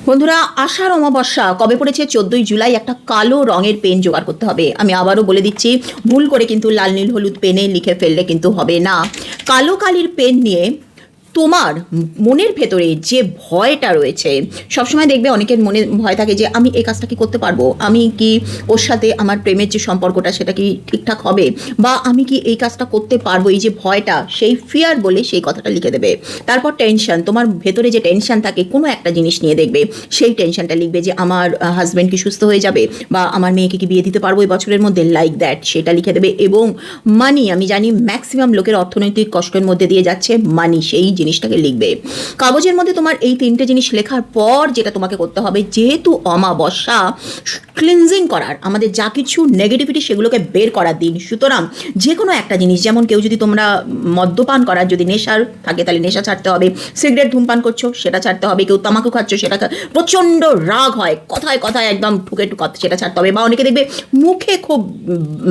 বন্ধুরা, আষাঢ় অমাবস্যা কবে পড়েছে? 14ই জুলাই। একটা কালো রঙের পেন জোগাড় করতে হবে। আমি আবারও বলে দিচ্ছি, ভুল করে কিন্তু লাল নীল হলুদ পেনে লিখে ফেললে কিন্তু হবে না। কালো কালির পেন নিয়ে তোমার মনের ভেতরে যে ভয়টা রয়েছে, সবসময় দেখবে অনেকের মনে ভয় থাকে যে আমি এই কাজটা কি করতে পারবো, আমি কি ওর সাথে আমার প্রেমের যে সম্পর্কটা সেটা কি ঠিকঠাক হবে, বা আমি কি এই কাজটা করতে পারবো, এই যে ভয়টা, সেই ফিয়ার বলে সেই কথাটা লিখে দেবে। তারপর টেনশন, তোমার ভেতরে যে টেনশন থাকে কোনো একটা জিনিস নিয়ে, দেখবে সেই টেনশনটা লিখবে যে আমার হাজব্যান্ড কি সুস্থ হয়ে যাবে, বা আমার মেয়েকে কি বিয়ে দিতে পারবো এই বছরের মধ্যে, লাইক দ্যাট, সেটা লিখে দেবে। এবং মানি, আমি জানি ম্যাক্সিমাম লোকের অর্থনৈতিক কষ্টের মধ্যে দিয়ে যাচ্ছে, মানি, সেই জিনিসটাকে লিখবে কাগজের মধ্যে। তোমার এই তিনটে জিনিস লেখার পর যেটা তোমাকে করতে হবে, যেহেতু অমাবস্যা ক্লিনজিং করার, আমাদের যা কিছু নেগেটিভিটি সেগুলোকে বের করার দিন, সুতরাং যে কোনো একটা জিনিস, যেমন কেউ যদি তোমরা মদ্যপান করার যদি নেশার থাকে তাহলে নেশা ছাড়তে হবে, সিগারেট ধূমপান করছো সেটা ছাড়তে হবে, কেউ তামাকু খাচ্ছ সেটা প্রচণ্ড রাগ হয়, কথায় কথায় একদম ঠুকে কথা, সেটা ছাড়তে হবে। বা অনেকে দেখবে মুখে খুব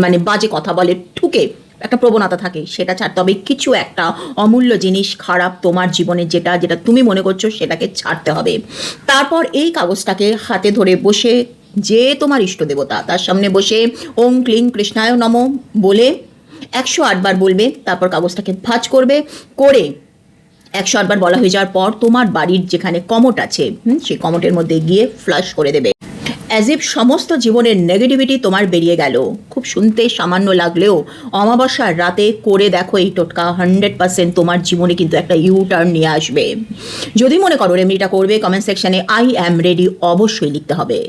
মানে বাজে কথা বলে, ঠুকে একটা প্রবণতা থাকে, সেটা ছাড়তে হবে। কিছু একটা অমূল্য জিনিস খারাপ তোমার জীবনে যেটা যেটা তুমি মনে করছো সেটাকে ছাড়তে হবে। তারপর এই কাগজটাকে হাতে ধরে বসে, যে তোমার ইষ্ট দেবতা তার সামনে বসে ওম ক্লিং কৃষ্ণায় নম বলে 108 বার বলবে। তারপর কাগজটাকে ভাঁজ করবে, করে 108 বার বলা হয়ে যাওয়ার পর তোমার বাড়ির যেখানে কমোট আছে সেই কমোটের মধ্যে গিয়ে ফ্লাশ করে দেবে, অ্যাজ ইফ সমস্ত জীবনের নেগেটিভিটি তোমার বেরিয়ে গেল। খুব শুনতে সামান্য লাগলেও অমাবস্যার রাতে করে দেখো এই টোটকা, 100% তোমার জীবনে কিন্তু একটা ইউ টার্ন নিয়ে আসবে। যদি মনে করো রেমেডিটা করবে, কমেন্ট সেকশানে আই অ্যাম রেডি অবশ্যই লিখতে হবে।